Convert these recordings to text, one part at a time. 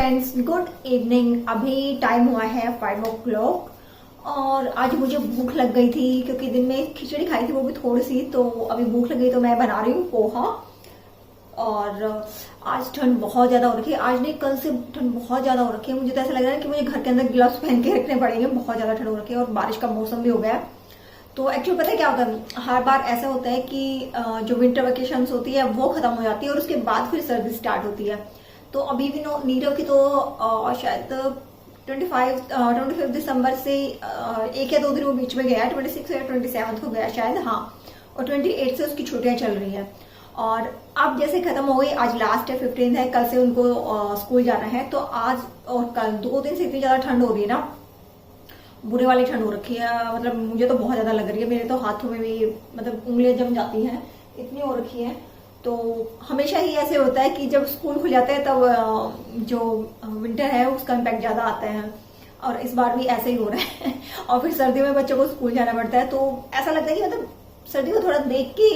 Friends, good evening. अभी time हुआ है 5 o'clock और आज मुझे भूख लग गई थी क्योंकि दिन में खिचड़ी खाई थी, वो भी थोड़ी सी। तो अभी भूख लग गई तो मैं बना रही हूँ पोहा। और आज ठंड बहुत ज्यादा हो रखी है। आज नहीं, कल से ठंड बहुत ज्यादा हो रखी है। मुझे तो ऐसा लग रहा है कि मुझे घर के अंदर ग्लव्स पहन के रखने पड़ेंगे, बहुत ज्यादा ठंड हो रखी है और बारिश का मौसम भी हो गया है। तो एक्चुअली पता है क्या होता है, हर बार ऐसा होता है कि जो विंटर वेकेशन होती है वो खत्म हो जाती है और उसके बाद फिर सर्दी स्टार्ट होती है। तो अभी भी नीरव की तो शायद 25 दिसंबर से 1 या 2 दिन वो बीच में गया है, 26 या 27 को गया शायद, हाँ। और 28 से उसकी छुट्टियां चल रही है। और अब जैसे खत्म हो गई, आज लास्ट है, 15 है, कल से उनको स्कूल जाना है। तो आज और कल 2 दिन से इतनी ज्यादा ठंड हो रही है ना, बुरे वाली ठंड हो रखी है। मतलब मुझे तो बहुत ज्यादा लग रही है, मेरे तो हाथों में भी मतलब उंगलियां जम जाती हैं, इतनी हो रखी है। तो हमेशा ही ऐसे होता है कि जब स्कूल खुल जाते हैं तब जो विंटर है उसका इम्पैक्ट ज्यादा आता है, और इस बार भी ऐसे ही हो रहा है। और फिर सर्दियों में बच्चों को स्कूल जाना पड़ता है, तो ऐसा लगता है कि मतलब सर्दी को थोड़ा देख के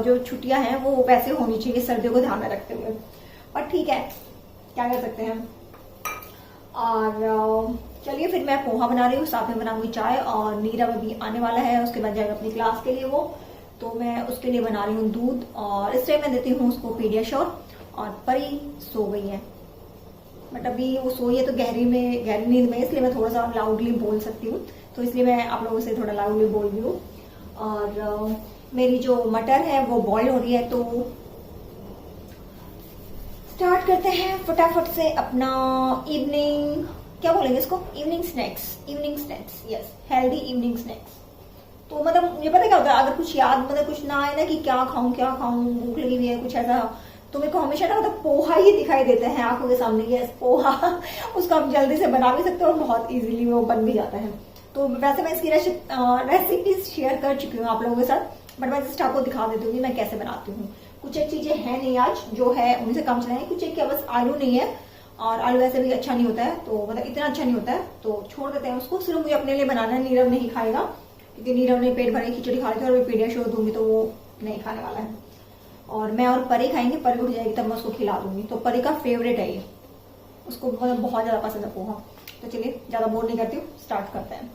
जो छुट्टियां हैं वो वैसे होनी चाहिए, सर्दियों को ध्यान में रखते हुए। पर ठीक है, क्या कर सकते हैं। और चलिए फिर मैं पोहा बना रही हूँ, साथ में बनाऊंगी चाय। और नीरव अभी आने वाला है, उसके बाद जाएगा अपनी क्लास के लिए वो, तो मैं उसके लिए बना रही हूँ दूध। और इस टाइम मैं देती हूँ उसको पीडियाश्योर। और परी सो गई है, बट अभी वो सोई है तो गहरी नींद में, इसलिए मैं थोड़ा सा लाउडली बोल सकती हूँ। तो इसलिए मैं आप लोगों से थोड़ा लाउडली बोल रही हूँ। और मेरी जो मटर है वो बॉईल हो रही है, तो स्टार्ट करते हैं फटाफट से अपना इवनिंग, क्या बोलेंगे इसको, evening snacks, yes, healthy evening snacks. तो मतलब मुझे पता क्या होता है, अगर कुछ याद मतलब कुछ ना आए ना कि क्या खाऊं, भूख लगी हुई है कुछ ऐसा, तो मेरे को हमेशा ना मतलब पोहा ही दिखाई देता है आंखों के सामने। यस, पोहा। उसको आप जल्दी से बना भी सकते हो और बहुत इजीली वो बन भी जाता है। तो वैसे मैं इसकी रेसिपीज शेयर कर चुकी हूँ आप लोगों के साथ, बट मैं जस्ट आपको दिखा देती हूँ मैं कैसे बनाती हूँ। कुछ एक चीजें हैं नहीं आज, जो है उनसे कम चलाएं। कुछ एक क्या, बस आलू नहीं है, और आलू वैसे भी अच्छा नहीं होता है, तो मतलब इतना अच्छा नहीं होता है, तो छोड़ देते हैं उसको। सिर्फ मुझे अपने लिए बनाना है, नीरव नहीं खाएगा क्योंकि नीरव ने पेट भरे खिचड़ी खा ली थी, और मैं पीडियाश्योर दूंगी तो वो नहीं खाने वाला है। और मैं और परी खाएंगे, परी उठ जाएगी तब मैं उसको खिला दूंगी। तो परी का फेवरेट है ये, उसको मतलब बहुत ज्यादा पसंद है पोहा। तो चलिए ज्यादा बोर नहीं करती हूँ, स्टार्ट करते हैं।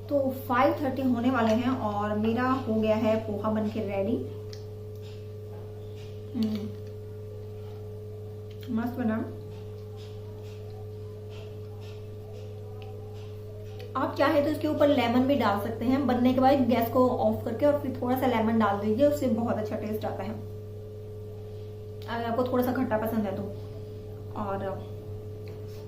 तो 5:30 होने वाले हैं और मेरा हो गया है पोहा बन के रेडी। मस्त बना। आप चाहे तो इसके ऊपर लेमन भी डाल सकते हैं। बनने के बाद गैस को ऑफ करके और फिर थोड़ा सा लेमन डाल दीजिए, उससे बहुत अच्छा टेस्ट आता है, अगर आपको थोड़ा सा खट्टा पसंद है तो। और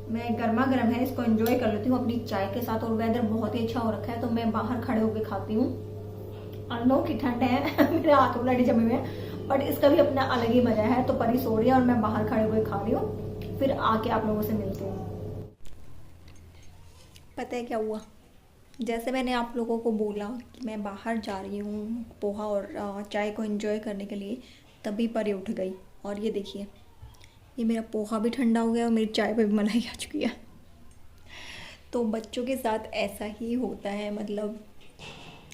मैं गर्मा गर्म है, इसको एंजॉय कर लेती हूँ अपनी चाय के साथ। और वेदर बहुत ही अच्छा हो रखा है, तो मैं बाहर खड़े होकर खाती हूँ। अंडों की ठंड है, मेरे हाथों में लड़ी जमे हुए हैं, बट इसका भी अपना अलग ही मजा है। तो परी सो रही है और मैं बाहर खड़े हुए खा रही हूँ। फिर आके आप लोगों से मिलती हूँ। पता है क्या हुआ, जैसे मैंने आप लोगों को बोला कि मैं बाहर जा रही हूँ पोहा और चाय को एंजॉय करने के लिए, तभी परी उठ गई। और ये देखिए, ये मेरा पोहा भी ठंडा हो गया और मेरी चाय पे भी मलाई आ चुकी है। तो बच्चों के साथ ऐसा ही होता है, मतलब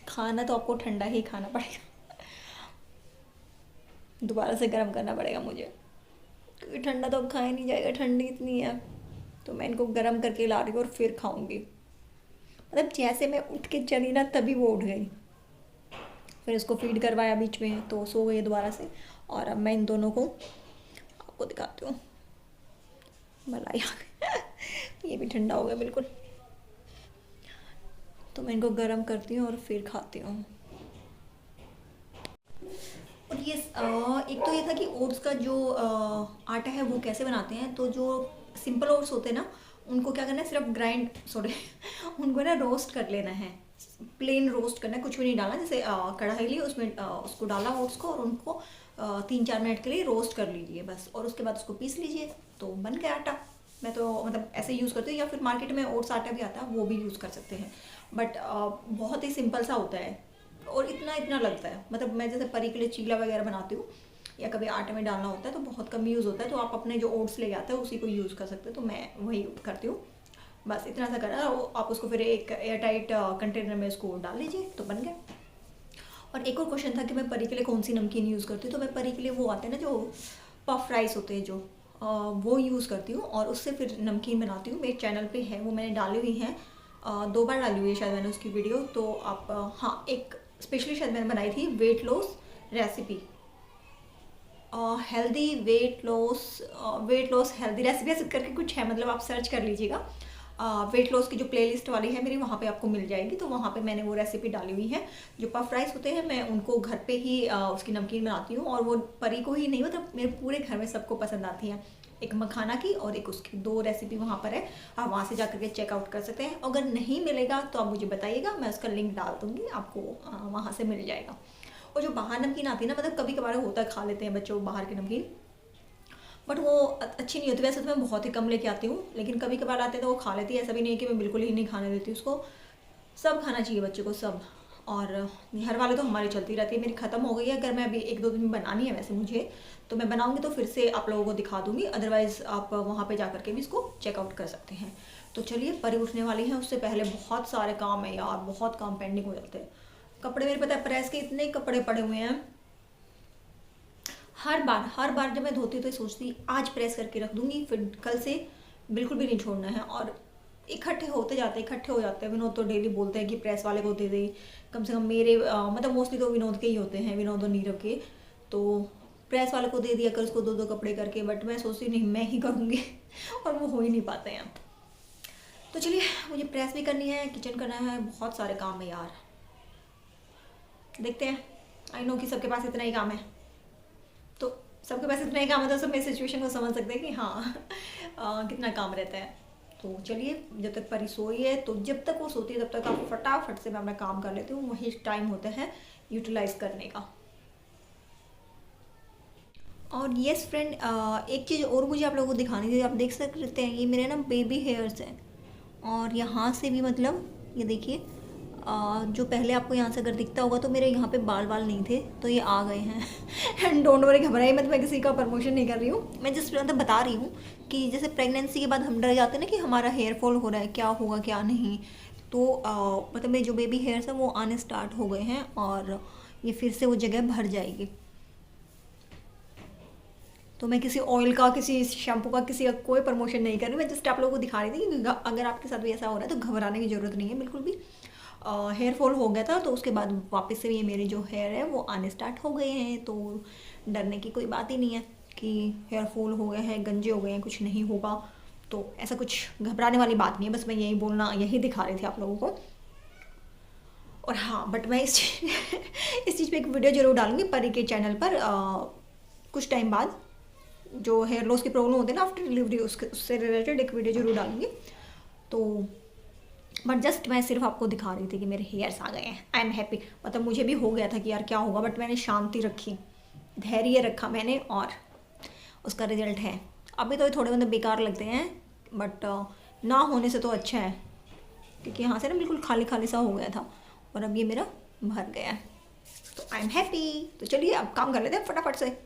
खाना तो आपको ठंडा ही खाना पड़ेगा, दोबारा से गर्म करना पड़ेगा मुझे, क्योंकि ठंडा तो अब खाया नहीं जाएगा, ठंडी इतनी है। तो मैं इनको गर्म करके ला रही हूँ और फिर खाऊंगी। मतलब जैसे मैं उठ के चली ना, तभी वो उठ गई। फिर इसको फीड करवाया बीच में, तो सो गई दोबारा से। और अब मैं इन दोनों को आपको दिखाती हूँ। मलाई आ गई। ये भी ठंडा हो गया बिल्कुल। तो मैं इनको गर्म करती हूँ और फिर खाती हूँ। और ये एक तो ये था कि ओट्स का जो आटा है वो कैसे बनाते हैं। तो जो सिंपल ओट्स होते हैं ना, उनको क्या करना है, सिर्फ ग्राइंड सॉरी उनको ना रोस्ट कर लेना है, प्लेन रोस्ट करना है, कुछ भी नहीं डालना। जैसे कढ़ाई ली, उसमें उसको डाला ओट्स को और उनको 3-4 मिनट के लिए रोस्ट कर लीजिए बस। और उसके बाद उसको पीस लीजिए, तो बन गया आटा। मैं तो मतलब ऐसे यूज़ करती हूँ, या फिर मार्केट में ओट्स आटा भी आता है, वो भी यूज़ कर सकते हैं। बट बहुत ही सिंपल सा होता है और इतना इतना लगता है। मतलब मैं जैसे परी के लिए चीला वगैरह बनाती हूँ, या कभी आटे में डालना होता है तो बहुत कम यूज़ होता है। तो आप अपने जो ओट्स लेके आते हैं उसी को यूज़ कर सकते हो। तो मैं वही करती हूँ। बस इतना सा करा, आप उसको फिर एक एयर टाइट कंटेनर में उसको डाल लीजिए, तो बन गया। और एक और क्वेश्चन था कि मैं परी के लिए कौन सी नमकीन यूज़ करती हूँ। तो मैं परी के लिए वो आते हैं ना जो पफ राइस होते हैं, जो वो यूज़ करती हूँ और उससे फिर नमकीन बनाती हूँ। मेरे चैनल पे है वो, मैंने डाली हुई हैं, 2 बार डाली हुई है शायद मैंने उसकी वीडियो। तो आप हाँ, एक स्पेशली शायद मैंने बनाई थी weight loss recipe, healthy weight loss healthy recipe ऐसे करके कुछ है। मतलब आप सर्च कर लीजिएगा, वेट लॉस की जो प्लेलिस्ट वाली है मेरी, वहाँ पे आपको मिल जाएगी। तो वहाँ पे मैंने वो रेसिपी डाली हुई है। जो पफ राइस होते हैं, मैं उनको घर पे ही उसकी नमकीन बनाती हूँ। और वो परी को ही नहीं, मतलब मेरे पूरे घर में सबको पसंद आती हैं। एक मखाना की और एक उसकी, 2 रेसिपी वहाँ पर है। आप वहाँ से जा करके चेकआउट कर सकते हैं। अगर नहीं मिलेगा तो आप मुझे बताइएगा, मैं उसका लिंक डाल दूँगी, आपको वहाँ से मिल जाएगा। और जो बाहर नमकीन आती है ना, मतलब कभी कभार होता है, खा लेते हैं बच्चों बाहर की नमकीन, बट वो अच्छी नहीं होती। वैसे तो मैं बहुत ही कम लेके आती हूँ, लेकिन कभी कभार आते हैं तो वो खा लेती है। ऐसा भी नहीं है कि मैं बिल्कुल ही नहीं खाने देती उसको, सब खाना चाहिए बच्चे को, सब। और घर वाले तो हमारी चलती रहती है। मेरी ख़त्म हो गई है, अगर मैं अभी 1-2 दिन में बनानी है वैसे मुझे, तो मैं बनाऊंगी तो फिर से आप लोगों को दिखा दूंगी। अदरवाइज़ आप वहाँ पे जा करके भी इसको चेकआउट कर सकते हैं। तो चलिए, परी उठने वाली है, उससे पहले बहुत सारे काम है यार, बहुत काम पेंडिंग हो जाते हैं। कपड़े मेरे, पता है, प्रेस के इतने कपड़े पड़े हुए हैं। हर बार जब मैं धोती हूँ तो सोचती आज प्रेस करके रख दूंगी, फिर कल से बिल्कुल भी नहीं छोड़ना है। और इकट्ठे हो जाते हैं। विनोद तो डेली बोलते हैं कि प्रेस वाले को दे दे, कम से कम मेरे मतलब मोस्टली तो विनोद के ही होते हैं, विनोद और नीरव के। तो प्रेस वाले को दे दिया कर उसको 2-2 कपड़े करके। बट मैं सोचती नहीं, मैं ही करूँगी और वो हो ही नहीं पाते हैं। तो चलिए, मुझे प्रेस भी करनी है, किचन करना है, बहुत सारे काम है यार। देखते हैं। आई नो कि सबके पास इतना ही काम है, तो सबके पास इतना ही काम है, तो सब मेरी सिचुएशन को समझ सकते हैं कि हाँ कितना काम रहता है। तो चलिए, जब तक परी सोई है, तो जब तक वो सोती है तब तक आप फटाफट से मैं अपना काम कर लेती हूँ। वही टाइम होता है यूटिलाइज करने का। और येस फ्रेंड, एक चीज़ और मुझे आप लोगों को दिखानी थी। आप देख सकते हैं, ये मेरे ना बेबी हेयर्स हैं। और यहाँ से भी, मतलब ये देखिए, जो पहले आपको यहाँ से अगर दिखता होगा तो मेरे यहाँ पे बाल नहीं थे, तो ये आ गए हैं। एंड डोंट वरी, घबराइए मत, मैं किसी का प्रमोशन नहीं कर रही हूँ। मैं जस्ट मतलब बता रही हूँ कि जैसे प्रेगनेंसी के बाद हम डर जाते हैं ना कि हमारा हेयर फॉल हो रहा है, क्या होगा क्या नहीं। तो मतलब मेरे जो बेबी हेयर्स हैं वो आने स्टार्ट हो गए हैं, और ये फिर से वो जगह भर जाएगी। तो मैं किसी ऑयल का, किसी शैम्पू का, किसी का कोई प्रमोशन नहीं कर रही। मैं जस्ट आप लोगों को दिखा रही थी कि अगर आपके साथ भी ऐसा हो रहा है तो घबराने की ज़रूरत नहीं है बिल्कुल भी। हेयर फॉल हो गया था, तो उसके बाद वापस से ये मेरे जो हेयर है वो आने स्टार्ट हो गए हैं। तो डरने की कोई बात ही नहीं है कि हेयर फॉल हो गए हैं, गंजे हो गए हैं, कुछ नहीं होगा। तो ऐसा कुछ घबराने वाली बात नहीं है। बस मैं यही दिखा रही थी आप लोगों को। और हाँ, बट मैं इस चीज़ पे एक वीडियो ज़रूर डालूंगी परी के चैनल पर कुछ टाइम बाद। जो हेयर लॉस की प्रॉब्लम होती है ना आफ्टर डिलीवरी, उससे रिलेटेड एक वीडियो जरूर डालूंगी। तो बट जस्ट मैं सिर्फ आपको दिखा रही थी कि मेरे हेयर्स आ गए हैं। I am happy. मतलब मुझे भी हो गया था कि यार क्या होगा, बट मैंने शांति रखी, धैर्य रखा मैंने, और उसका रिजल्ट है। अभी तो ये थोड़े मतलब बेकार लगते हैं, बट ना होने से तो अच्छा है, क्योंकि यहाँ से ना बिल्कुल खाली खाली सा हो गया था और अब ये मेरा भर गया है, तो आई एम हैप्पी। तो चलिए अब काम कर लेते हैं फटाफट से।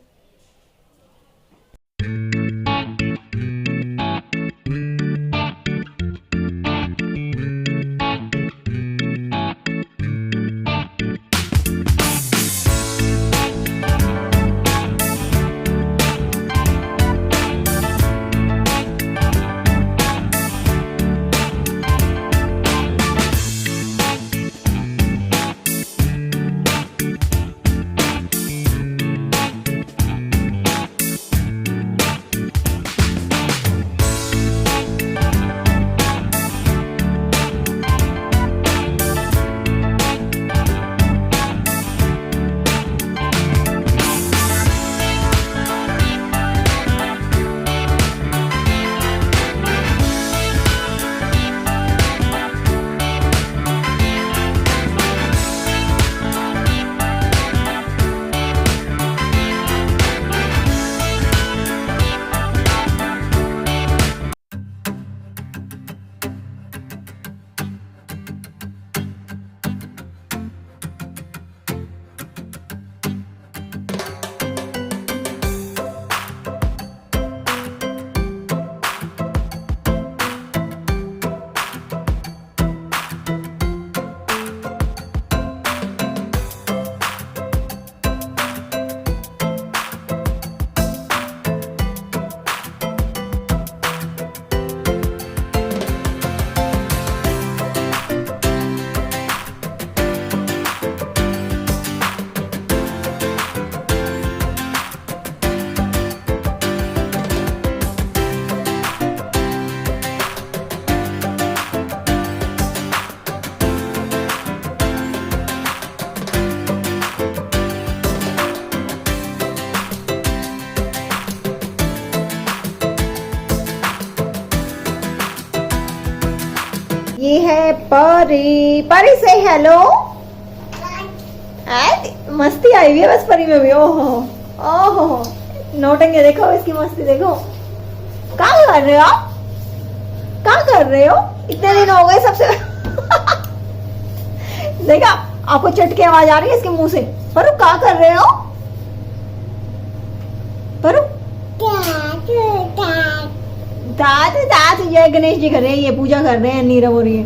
ये है परी। परी से हेलो। मस्ती आई हुई है बस परी में भी। ओहो ओहो नौटंगे देखो इसकी मस्ती देखो। क्या कर रहे हो आप? क्या कर रहे हो? इतने दिन हो गए सबसे देखा आपको चट की आवाज आ रही है इसके मुंह से। परू क्या कर रहे हो? परू दाद दाद जय गणेश जी कर रहे हैं, ये पूजा कर रहे हैं, नीरव हो रही है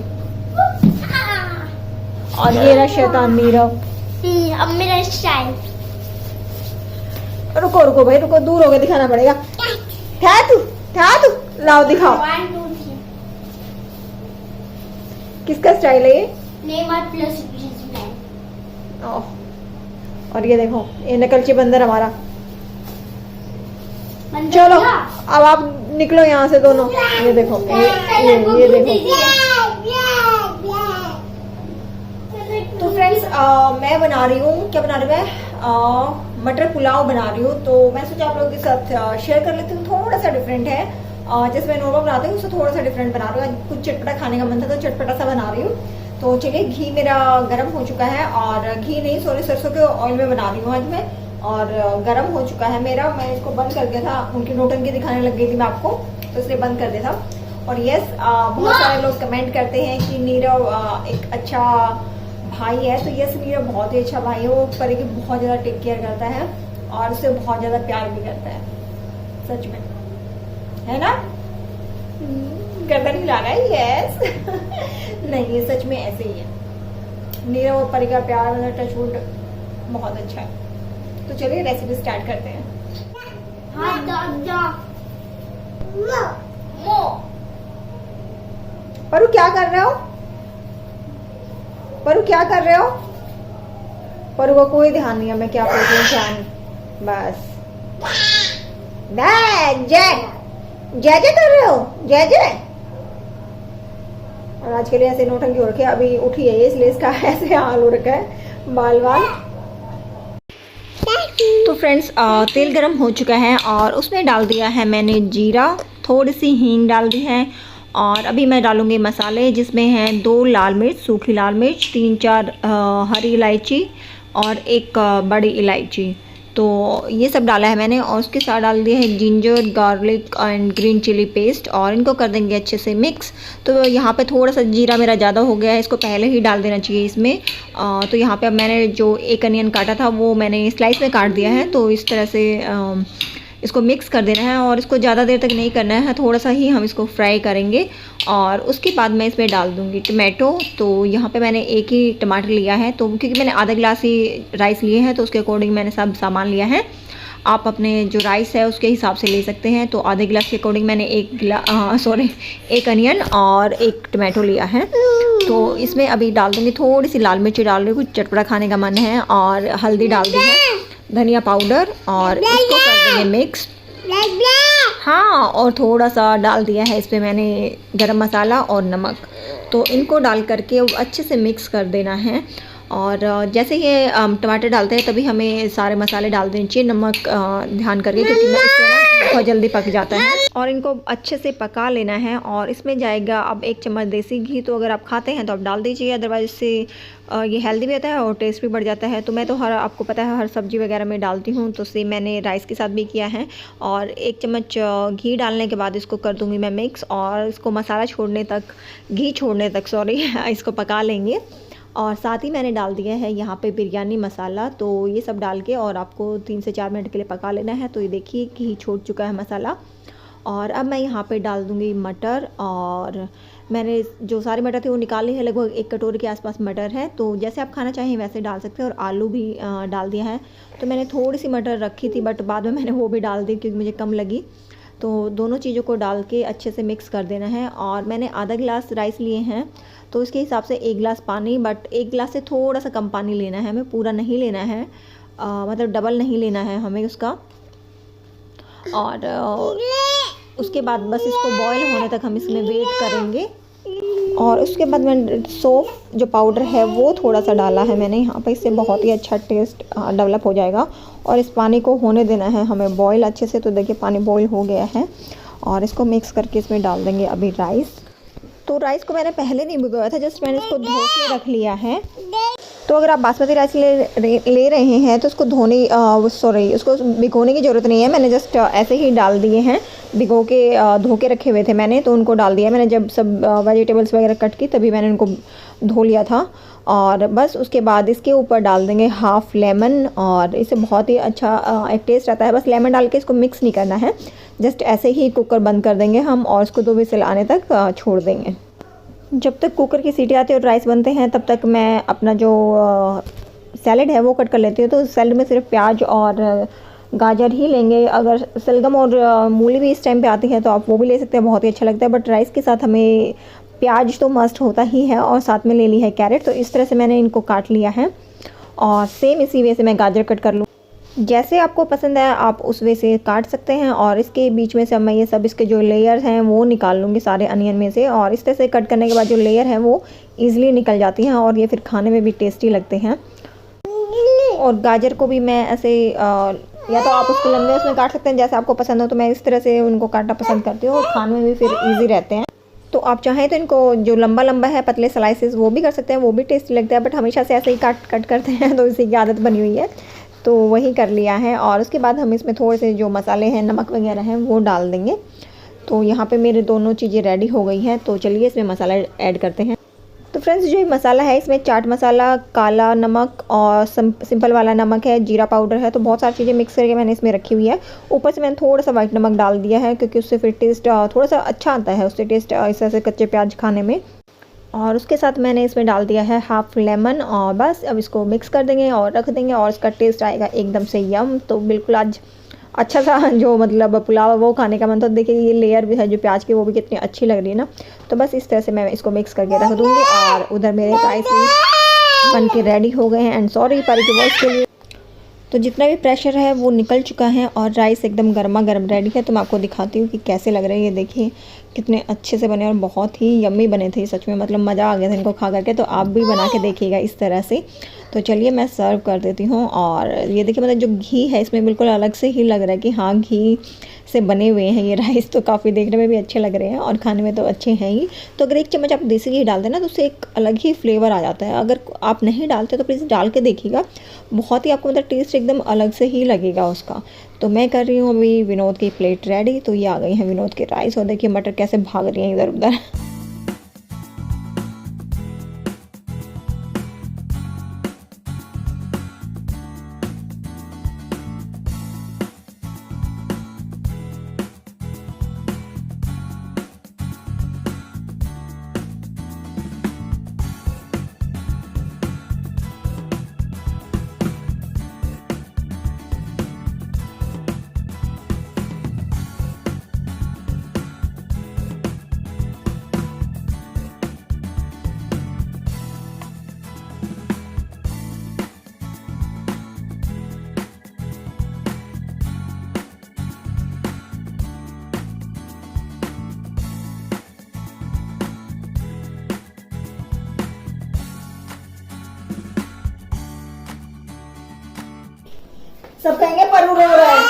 और ये रहा शैतान नीरव। अब मेरा स्टाइल। रुको रुको भाई रुको, दूर हो गए दिखाना पड़ेगा। था तू लाओ दिखाओ। 1 2 3 किसका स्टाइल है ये? Neymar plus style. और ये देखो ये नकलची बंदर हमारा। बंदर चलो क्या? अब आप निकलो यहाँ से दोनों। ये देखो ये देखो। तो फ्रेंड्स मैं बना रही हूँ, क्या बना रही हूँ मैं? मटर पुलाव बना रही हूँ। तो मैं सोचा आप लोगों के साथ शेयर कर लेती हूँ। थोड़ा सा डिफरेंट है, जैसे मैं नॉर्मल बनाती हूँ उससे थोड़ा सा डिफरेंट बना रही हूँ। कुछ चटपटा खाने का मन था तो चटपटा सा बना रही हूँ। तो चलिए घी मेरा गर्म हो चुका है, और घी नहीं सॉरी सरसों के ऑयल में बना रही हूँ आज मैं, और गर्म हो चुका है मेरा। मैं इसको बंद कर दिया था, उनकी नौटंकी दिखाने लग गई थी मैं आपको, तो इसलिए बंद कर दिया था। और यस बहुत सारे लोग कमेंट करते हैं कि नीरव एक अच्छा भाई है। तो यस नीरव बहुत ही अच्छा भाई है। वो परी की बहुत ज्यादा टेक केयर करता है और उससे बहुत ज्यादा प्यार भी करता है, सच में, है ना? गर्दन हिला रहा है यस नहीं ये सच में ऐसे ही है। नीरव और परी का प्यार टचवुड बहुत अच्छा है। तो चलिए रेसिपी स्टार्ट करते हैं। परू क्या कर रहे हो? परू क्या कर रहे हो? परू को कोई ध्यान नहीं है मैं क्या कर रही हूँ, ध्यान बस। जय जय कर रहे हो? जय जय। और आज के लिए ऐसे नौटंकी हो रखे, अभी उठी है इसलिए इसका ऐसे हाल हो रखा है, बाल बाल। तो फ्रेंड्स तेल गरम हो चुका है और उसमें डाल दिया है मैंने जीरा, थोड़ी सी हींग डाल दी है, और अभी मैं डालूंगी मसाले जिसमें हैं 2 लाल मिर्च, सूखी लाल मिर्च, 3-4 हरी इलायची और 1 बड़ी इलायची। तो ये सब डाला है मैंने और उसके साथ डाल दिया है ginger, garlic and green chilli paste और इनको कर देंगे अच्छे से मिक्स। तो यहाँ पे थोड़ा सा जीरा मेरा ज़्यादा हो गया है, इसको पहले ही डाल देना चाहिए इसमें। तो यहाँ पे अब मैंने जो एक अनियन काटा था वो मैंने स्लाइस में काट दिया है। तो इस तरह से इसको मिक्स कर देना है और इसको ज़्यादा देर तक नहीं करना है, थोड़ा सा ही हम इसको फ्राई करेंगे। और उसके बाद मैं इसमें डाल दूँगी टमाटो। तो यहाँ पे मैंने एक ही टमाटर लिया है, तो क्योंकि मैंने आधा गिलास ही राइस लिए हैं तो उसके अकॉर्डिंग मैंने सब सामान लिया है। आप अपने जो राइस है उसके हिसाब से ले सकते हैं। तो आधे गिलास के अकॉर्डिंग मैंने एक अनियन और एक टमाटो लिया है। तो इसमें अभी डाल दूँगी थोड़ी सी लाल मिर्ची डाल रही हूँ, कुछ चटपटा खाने का मन है, और हल्दी डाल दी है, धनिया पाउडर, और इसको कर देंगे मिक्स। हाँ, और थोड़ा सा डाल दिया है इसमें मैंने गरम मसाला और नमक। तो इनको डाल करके अच्छे से मिक्स कर देना है। और जैसे ये टमाटर डालते हैं तभी हमें सारे मसाले डाल देने चाहिए, नमक ध्यान करके, क्योंकि इससे ना बहुत जल्दी पक जाता है। और इनको अच्छे से पका लेना है। और इसमें जाएगा अब 1 चम्मच देसी घी। तो अगर आप खाते हैं तो आप डाल दीजिए, अदरवाइज इससे ये हेल्दी भी होता है और टेस्ट भी बढ़ जाता है। तो मैं तो आपको पता है हर सब्जी वगैरह में डालती हूँ, तो सेम मैंने राइस के साथ भी किया है। और 1 चम्मच घी डालने के बाद इसको कर दूँगी मैं मिक्स, और इसको मसाला छोड़ने तक, घी छोड़ने तक इसको पका लेंगे। और साथ ही मैंने डाल दिया है यहाँ पे बिरयानी मसाला। तो ये सब डाल के और आपको 3 से 4 मिनट के लिए पका लेना है। तो ये देखिए घी छोड़ चुका है मसाला। और अब मैं यहाँ पे डाल दूँगी मटर, और मैंने जो सारे मटर थे वो निकाले हैं, लगभग 1 कटोरी के आसपास मटर है। तो जैसे आप खाना चाहें वैसे डाल सकते हैं। और आलू भी डाल दिया है। तो मैंने थोड़ी सी मटर रखी थी बट बाद में मैंने वो भी डाल दी क्योंकि मुझे कम लगी। तो दोनों चीज़ों को डाल के अच्छे से मिक्स कर देना है। और मैंने आधा गिलास राइस लिए हैं तो उसके हिसाब से 1 गिलास पानी, बट 1 गिलास से थोड़ा सा कम पानी लेना है हमें, पूरा नहीं लेना है, मतलब डबल नहीं लेना है हमें उसका। और उसके बाद बस इसको बॉयल होने तक हम इसमें वेट करेंगे। और उसके बाद मैंने सौंफ जो पाउडर है वो थोड़ा सा डाला है मैंने यहाँ पे, इससे बहुत ही अच्छा टेस्ट डेवलप हो जाएगा। और इस पानी को होने देना है हमें बॉयल अच्छे से। तो देखिए पानी बॉयल हो गया है और इसको मिक्स करके इसमें डाल देंगे अभी राइस। तो राइस को मैंने पहले नहीं भिगोया था, जस्ट मैंने इसको धो के रख लिया है। तो अगर आप बासमती राइस ले रहे हैं तो उसको उसको भिगोने की ज़रूरत नहीं है। मैंने जस्ट ऐसे ही डाल दिए हैं, भिगो के धो के रखे हुए थे मैंने, तो उनको डाल दिया मैंने। जब सब वेजिटेबल्स वगैरह कट की तभी मैंने उनको धो लिया था। और बस उसके बाद इसके ऊपर डाल देंगे हाफ़ लेमन, और इससे बहुत ही अच्छा एक टेस्ट आता है। बस लेमन डाल के इसको मिक्स नहीं करना है, जस्ट ऐसे ही कुकर बंद कर देंगे हम और इसको 2 विसल आने तक छोड़ देंगे। जब तक कुकर की सीटी आती है और राइस बनते हैं तब तक मैं अपना जो सैलेड है वो कट कर लेती हूँ। तो सैलेड में सिर्फ प्याज और गाजर ही लेंगे। अगर सलगम और मूली भी इस टाइम पे आती है तो आप वो भी ले सकते हैं, बहुत ही अच्छा लगता है। बट राइस के साथ हमें प्याज तो मस्ट होता ही है, और साथ में ले ली है कैरेट। तो इस तरह से मैंने इनको काट लिया है। और सेम इसी वे से मैं गाजर कट कर लूँ, जैसे आपको पसंद है आप उस वे से काट सकते हैं। और इसके बीच में से अब मैं ये सब इसके जो लेयर हैं वो निकाल लूँगी सारे अनियन में से। और इस तरह से कट करने के बाद जो लेयर है वो ईज़िली निकल जाती हैं और ये फिर खाने में भी टेस्टी लगते हैं। और गाजर को भी मैं ऐसे या तो आप उसको लंबे उसमें काट सकते हैं जैसे आपको पसंद हो। तो मैं इस तरह से उनको काटना पसंद करती हूँ और खाने में भी फिर ईजी रहते हैं। तो आप चाहें तो इनको जो लंबा लंबा है पतले स्लाइसेस वो भी कर सकते हैं, वो भी टेस्टी लगता है। बट हमेशा से ऐसे ही कट करते हैं तो इसी की आदत बनी हुई है, तो वही कर लिया है। और उसके बाद हम इसमें थोड़े से जो मसाले हैं, नमक वगैरह हैं वो डाल देंगे। तो यहाँ पे मेरे दोनों चीज़ें रेडी हो गई हैं। तो चलिए इसमें मसाला ऐड करते हैं। तो फ्रेंड्स जो ये मसाला है इसमें चाट मसाला, काला नमक और सिंपल वाला नमक है, जीरा पाउडर है। तो बहुत सारी चीज़ें मिक्स करके मैंने इसमें रखी हुई है। ऊपर से मैंने थोड़ा सा वाइट नमक डाल दिया है क्योंकि उससे फिर टेस्ट थोड़ा सा अच्छा आता है, उससे टेस्ट इस तरह से कच्चे प्याज खाने में। और उसके साथ मैंने इसमें डाल दिया है हाफ़ लेमन। और बस अब इसको मिक्स कर देंगे और रख देंगे और इसका टेस्ट आएगा एकदम से यम। तो बिल्कुल आज अच्छा सा जो मतलब पुलाव वो खाने का मन। तो देखिए ये लेयर भी है जो प्याज की वो भी कितनी अच्छी लग रही है ना। तो बस इस तरह से मैं इसको मिक्स करके रख दूँगी। और उधर मेरे राइस भी बन के रेडी हो गए हैं। एंड सॉरी पारी की वॉइस के लिए। तो जितना भी प्रेशर है वो निकल चुका है और राइस एकदम गर्मा गर्म रेडी है। तो मैं आपको दिखाती हूँ कि कैसे लग रहे हैं। ये देखिए कितने अच्छे से बने और बहुत ही यम्मी बने थे सच में, मतलब मज़ा आ गया था इनको खा करके। तो आप भी बना के देखिएगा इस तरह से। तो चलिए मैं सर्व कर देती हूँ। और ये देखिए मतलब जो घी है इसमें बिल्कुल अलग से ही लग रहा है कि हाँ घी से बने हुए हैं ये राइस, तो काफ़ी देखने में भी अच्छे लग रहे हैं और खाने में तो अच्छे हैं ही। तो अगर 1 चम्मच आप देसी घी डालते हैं ना तो उससे एक अलग ही फ्लेवर आ जाता है। अगर आप नहीं डालते तो प्लीज़ डाल के देखिएगा, बहुत ही आपको मतलब टेस्ट एकदम अलग से ही लगेगा उसका। तो मैं कर रही हूँ अभी विनोद की प्लेट रेडी। तो ये आ गई हैं विनोद के राइस और देखिए मटर कैसे भाग रही हैं इधर उधर। सब कहेंगे परू रो रहा है।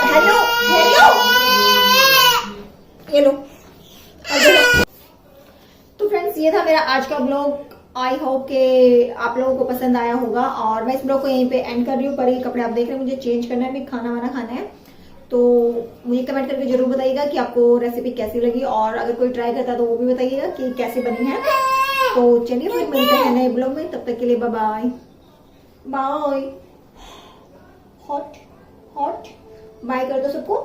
हेलो हेलो, ये लो। तो फ्रेंड्स ये था मेरा आज का ब्लॉग। आई होप कि आप लोगों को पसंद आया होगा और मैं इस ब्लॉग को यहीं पे एंड कर रही हूँ। पर ये कपड़े आप देख रहे हैं मुझे चेंज करना है, भी खाना वाना खाना है। तो मुझे कमेंट करके जरूर बताइएगा कि आपको रेसिपी कैसी लगी और अगर कोई ट्राई करता है तो वो भी बताइएगा कि कैसे बनी है। तो चलिए फिर मिलते हैं नए ब्लॉग में, तब तक के लिए बाय बाय बाय। हॉट हॉट बाय कर दो सबको,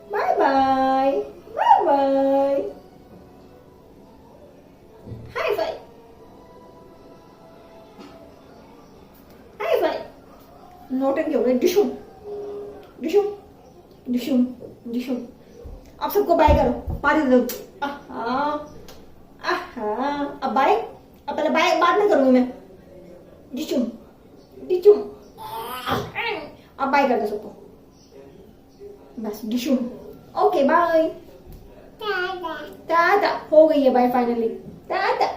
bye bye bye bye, hi fi hi fi. नोटंकी हो गए, डिशुम डिशुम डिशुम डिशुम। आप सबको बाय करो, पारी दो। आहा आहा, अब बाय, अब पहले बाय बाद में करूंगी मैं। डिशुम डिशुम, अब बाय कर दो सबको, बस डिशुम। Okay bye, Tata. हो गई है बाय फाइनली, टाटा।